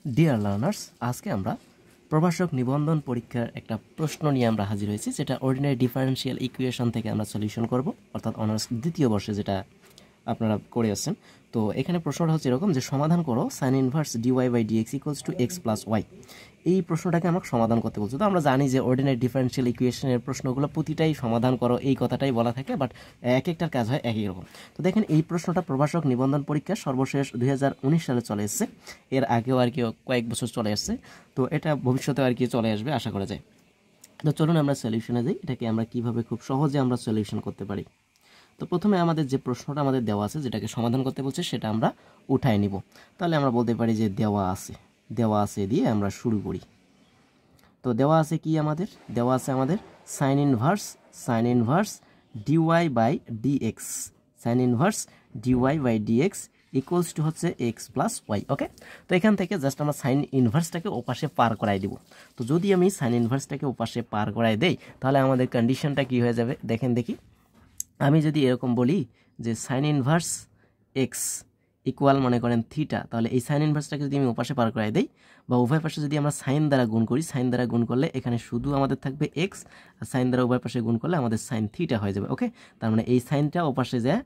Dear learners, আজকে আমরা প্রভাষক নিবন্ধন পরীক্ষার একটা প্রশ্ন নিয়ে আমরা হাজির হয়েছি, যেটা অর্ডিনারি ডিফারেন্সিয়াল ইকুয়েশন থেকে আমরা সলিউশন করব, অর্থাৎ অনার্স দ্বিতীয় বর্ষে যেটা আপনারা করে আসছেন। তো এখানে প্রশ্নটা হচ্ছে এরকম যে সমাধান করো sine inverse dy by dx equals to X plus Y. এই প্রশ্নটাকে আমাকে সমাধান করতে বলছে। তো আমরা জানি যে অর্ডিনারি ডিফারেন্সিয়াল ইকুয়েশনের প্রশ্নগুলো প্রতিটাই সমাধান করো এই কথাটাই বলা থাকে, বাট এক একটার কাজ হয় একই রকম। তো দেখেন এই প্রশ্নটা প্রভাষক নিবন্ধন পরীক্ষা সর্বশেষ 2019 সালে চলে এসেছে। এর আগেও আর কি কয়েক বছর চলে আসছে, তো এটা ভবিষ্যতে আর কি চলে আসবে আশা করা যায়। তো চলুন আমরা সলিউশনে যাই, এটাকে আমরা কিভাবে খুব সহজে আমরা সলিউশন করতে পারি। তো প্রথমে আমাদের যে প্রশ্নটা আমাদের দেওয়া আছে, যেটাকে সমাধান করতে বলছে, সেটা আমরা উঠায় নিব। তাহলে আমরা বলতে পারি যে দেওয়া আছে দিয়ে আমরা শুরু করি। তো দেওয়া আছে কি আমাদের? দেওয়া আছে আমাদের sine inverse dy by dx, sine inverse dy by dx equals to হচ্ছে এক্স প্লাস ওয়াই। ওকে, তো এখান থেকে জাস্ট আমরা সাইন ইনভার্সটাকে ওপাশে পার করাই দিব। তো যদি আমি সাইন ইনভার্সটাকে ওপাশে পার করাই দেই, তাহলে আমাদের কন্ডিশনটা কি হয়ে যাবে দেখেন দেখি। আমি যদি এরকম বলি যে সাইন ইনভার্স এক্স ইকুয়াল মনে করেন থিটা, তাহলে এই সাইন ইনভার্সটাকে যদি আমি ওপাশে পার করাই দেই, বা উভয় পাশে যদি আমরা সাইন দ্বারা গুণ করি, সাইন দ্বারা গুণ করলে এখানে শুধু আমাদের থাকবে এক্স, আর সাইন দ্বারা উভয় পাশে গুণ করলে আমাদের সাইন থিটা হয়ে যাবে। ওকে, তার মানে এই সাইনটা ওপাশে যায়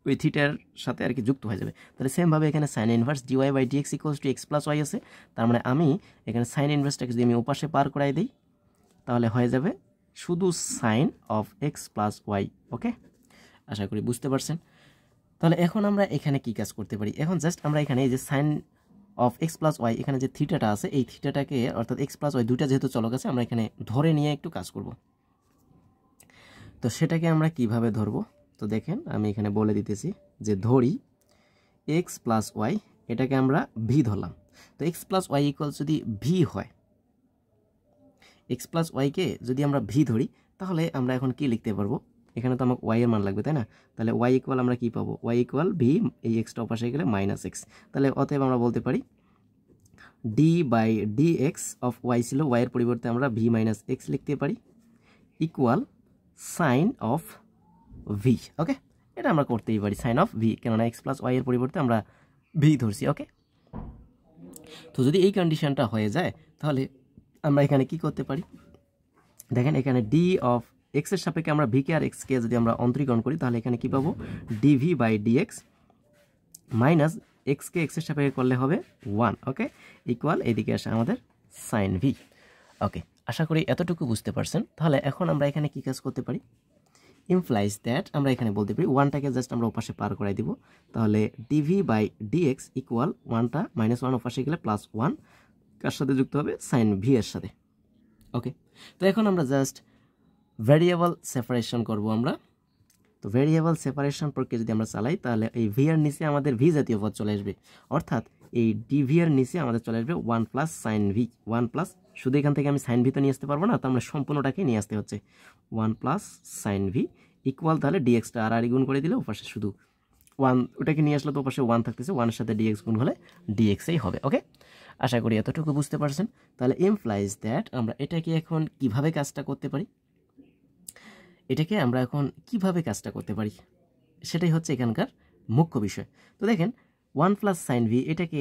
ওই থিটার সাথে আর কি যুক্ত হয়ে যাবে। তাহলে সেমভাবে এখানে sine inverse dy by dx equals to X plus Y আছে। তার মানে আমি এখানে সাইন ইনভার্সটাকে যদি আমি ওপাশে পার করাই দিই, তাহলে হয়ে যাবে শুধু sine of x plus Y. Okay, আশা করি বুঝতে পারছেন। তাহলে এখন আমরা এখানে কি কাজ করতে পারি? এখন জাস্ট আমরা এখানে এই যে sine of x plus Y, এখানে যে থিটাটা আছে, এই থিটাটাকে অর্থাৎ এক্স প্লাস ওয়াই দুইটা যেহেতু চলক আছে, আমরা এখানে ধরে নিয়ে একটু কাজ করব। তো সেটাকে আমরা কিভাবে ধরবো? তো দেখেন আমি এখানে বলে দিতেছি যে ধরি এক্স প্লাস ওয়াই, এটাকে আমরা ভি ধরলাম। তো এক্স প্লাস ওয়াই ইকুয়াল যদি ভি হয়, এক্স প্লাস ওয়াইকে যদি আমরা ভি ধরি, তাহলে আমরা এখন কি লিখতে পারবো? এখানে তো আমাকে ওয়াই এর মান লাগবে, তাই না? তাহলে ওয়াই ইকুয়াল আমরা কি পাবো? ওয়াই ইকুয়াল ভি, এই এক্সটা পাশে গেলে মাইনাস এক্স। তাহলে অতএব আমরা বলতে পারি D by D X of Y ছিল, ওয়াইয়ের পরিবর্তে আমরা ভি মাইনাস এক্স লিখতে পারি, equal sine of V. Okay, এটা আমরা করতেই পারি সাইন অফ ভি, কেননা এক্স প্লাস ওয়াই এর পরিবর্তে আমরা ভি ধরছি। ওকে, তো যদি এই কন্ডিশনটা হয়ে যায়, তাহলে আমরা এখানে কি করতে পারি? দেখেন এখানে ডি অফ এক্স এর সাপেক্ষে আমরা ভি কে আর এক্স কে যদি আমরা অন্তরীকরণ করি, তাহলে এখানে কি পাবো? Dv by dx minus X কে এক্স এর সাপেক্ষে করলে হবে 1। ওকে, ইকুয়াল এদিকে আসে আমাদের সাইন ভি। ওকে, আশা করি এতটুকু বুঝতে পারছেন। তাহলে এখন আমরা এখানে কি কাজ করতে পারি? ইমপ্লাইজ দ্যাট আমরা এখানে বলতে পারি ওয়ানটাকে জাস্ট আমরা ওপাশে পার করাই দিব। তাহলে ডিভি বাই ডিএক্স ইকুয়াল ওয়ানটা মাইনাস ওয়ান ওপাশে গেলে প্লাস ওয়ান, কার সাথে যুক্ত হবে? সাইন ভি এর সাথে। ওকে, তো এখন আমরা জাস্ট ভ্যারিয়েবল সেপারেশন করব আমরা। তো ভ্যারিয়েবল সেপারেশন প্রক্রিয়া যদি আমরা চালাই, তাহলে এই ভি এর নিচে আমাদের ভি জাতীয় পদ চলে আসবে, অর্থাৎ এই ডিভি এর নিচে আমাদের চলে আসবে 1 প্লাস সাইন ভি। 1 প্লাস, শুধু এখান থেকে আমি সাইন ভি তো নিয়ে আসতে পারবো না, তো আমরা সম্পূর্ণটাকে নিয়ে আসতে হচ্ছে 1 প্লাস সাইন ভি ইকুয়াল, তাহলে ডিএক্সটা আর গুণ করে দিলে ওপাশে শুধু 1, ওটাকে নিয়ে আসলে তো ওপাশে 1 থাকতেছে, 1 এর সাথে ডিএক্স গুণ হলে ডিএক্সই হবে। ওকে, আশা করি এতটুকু বুঝতে পারছেন। তাহলে ইমপ্লাইজ দ্যাট আমরা এটাকে এখন কিভাবে কাজটা করতে পারি, এটাকে আমরা এখন কিভাবে কাজটা করতে পারি, সেটাই হচ্ছে এখানকার মুখ্য বিষয়। তো দেখেন 1 প্লাস সাইন ভি, এটাকে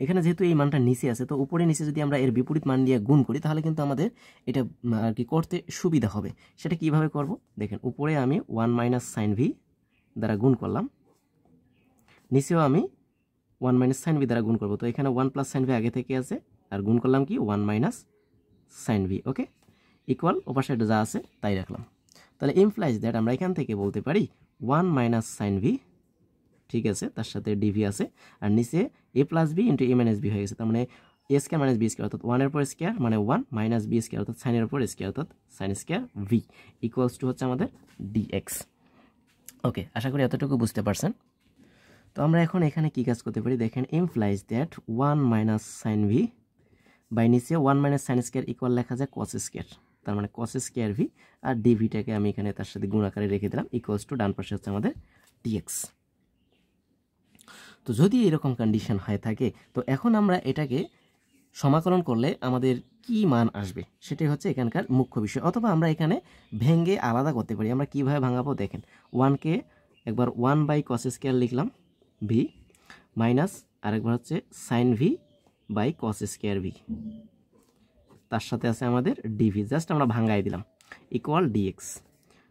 এখানে যেহেতু এই মানটা নিচে আছে, তো উপরে নিচে যদি আমরা এর বিপরীত মান দিয়ে গুণ করি, তাহলে কিন্তু আমাদের এটা আর কি করতে সুবিধা হবে। সেটা কিভাবে করব? দেখেন উপরে আমি 1 মাইনাস সাইন ভি দ্বারা গুণ করলাম, নিচেও আমি 1 মাইনাস সাইন ভি দ্বারা গুণ করব। তো এখানে 1 প্লাস সাইন ভি আগে থেকে আছে, আর গুণ করলাম কি 1 মাইনাস সাইন ভি। ওকে, ইকুয়াল ওপাশে যা আছে তাই রাখলাম। তাহলে ইমপ্লাইজ দ্যাট আমরা এখান থেকে বলতে পারি 1 মাইনাস সাইন ভি, ঠিক আছে, তার সাথে ডিভি আছে, আর নিচে এ প্লাস বি ইন্টু এ মাইনাস বি হয়ে গেছে। তার মানে এ স্কোয়ার মাইনাস বি স্কোয়ার অর্থাৎ 1 এর পর স্কোয়ার মানে 1 মাইনাস বি স্কোয়ার অর্থাৎ সাইনের উপর স্কোয়ার অর্থাৎ sine square V equals to হচ্ছে আমাদের ডিএক্স। ওকে, আশা করি এতটুকু বুঝতে পারছেন। তো আমরা এখন এখানে কি কাজ করতে পারি? দেখেন implies that 1 minus sine V by নিচে 1 মাইনাস সাইন স্কোয়ার ইকুয়াল লেখা যায় কস স্কোয়ার, তার মানে কস স্কোয়ার ভি, আর ডিভিটাকে আমি এখানে তার সাথে গুণ আকারে রেখে দিলাম, ইকুয়ালস টু ডান পাশে হচ্ছে আমাদের ডিএক্স। তো যদি এরকম কন্ডিশন হয়ে থাকে, তো এখন আমরা এটাকে সমাকলন করলে আমাদের কি মান আসবে, সেটাই হচ্ছে এখানকার মুখ্য বিষয়। অথবা আমরা এখানে ভেঙে আলাদা করতে পারি। আমরা কিভাবে ভাঙাবো? দেখেন 1কে একবার 1 বাই কস স্কোয়ার লিখলাম ভি, মাইনাস আরেকবার হচ্ছে sine V by cos square V, তার সাথে আছে আমাদের ডিভি, জাস্ট আমরা ভাঙাই দিলাম, ইকুয়াল ডিএক্স।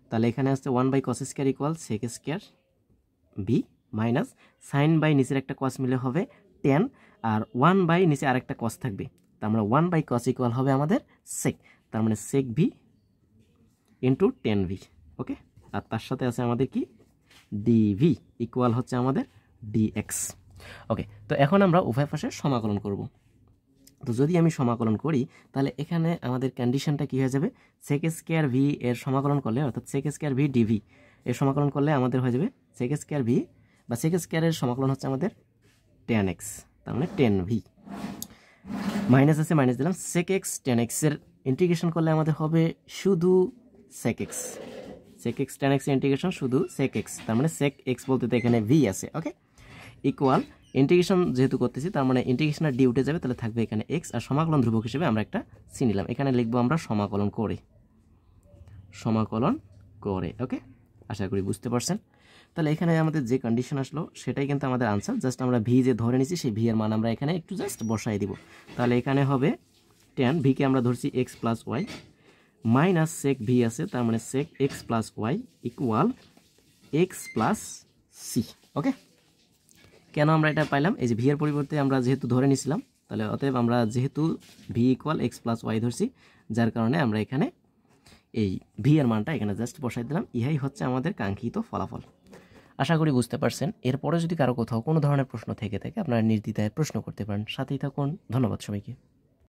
তাহলে এখানে আসছে 1 by cos square equal sec square V minus sine by নিচের একটা কস মিলে হবে টেন, আর 1 বাই নিচে আরেকটা কস থাকবে, তার মানে 1 বাই কস ইকুয়াল হবে আমাদের সেক, তার মানে সেক ভি ইন্টু টেন ভি। ওকে, আর তার সাথে আছে আমাদের কি ডিভি ইকুয়াল হচ্ছে আমাদের ডিএক্স। ওকে, তো এখন আমরা উভয় পাশে সমাকলন করব। তো যদি আমি সমাকলন করি তাহলে এখানে আমাদের কন্ডিশনটা কি হয়ে যাবে, সেক স্কোয়ার ভি এর সমাকলন করলে, অর্থাৎ সেক স্কোয়ার ভি ডিভি এর সমাকলন করলে আমাদের হয়ে যাবে সেক স্কোয়ার ভি বা সেক স্কোয়ারের সমাকলন হচ্ছে আমাদের টেন এক্স, তার মানে টেন ভি মাইনাস আছে মাইনাস দিলাম, সেক এক্স টেন এক্সের ইন্টিগ্রেশন করলে আমাদের হবে শুধু sec X, sec X tan এক্সের ইন্টিগ্রেশন শুধু সেক এক্স, তার মানে সেক এক্স বলতে তো এখানে ভি আছে। ওকে, ইকুয়াল ইন্টিগ্রেশন যেহেতু করতেছি তার মানে ইন্টিগ্রেশনের ডি উঠে যাবে, তাহলে থাকবে এখানে এক্স, আর সমাকলন ধ্রুবক হিসেবে আমরা একটা সি নিলাম, এখানে লিখবো আমরা সমাকলন করে, সমাকলন করে। ওকে, আশা করি বুঝতে পারছেন। তাহলে এখানে আমাদের যে কন্ডিশন আসলো সেটাই কিন্তু আমাদের আনসার, জাস্ট আমরা ভি যে ধরে নিছি সেই ভি এর মান আমরা এখানে একটু জাস্ট বসাই দিব। তাহলে এখানে হবে টেন, ভিকে আমরা ধরছি x plus y minus sec v আছে, তার মানে sec x plus y equal x plus c. Okay, কেন আমরা এটা পাইলাম, এই যে ভি এর পরিবর্তে আমরা যেহেতু ধরে নিছিলাম, তাহলে অতএব আমরা যেহেতু V equal x plus Y ধরছি, যার কারণে আমরা এখানে এই ভি এর মানটা এখানে জাস্ট বসাই দিলাম। ইহাই হচ্ছে আমাদের কাঙ্ক্ষিত ফলাফল। আশা করি বুঝতে পারছেন। এরপরে যদি কারো কোথাও কোনো ধরনের প্রশ্ন থেকে থাকে আপনারা নির্দ্বিধায় প্রশ্ন করতে পারেন। সাথেই থাকুন। ধন্যবাদ সবাইকে।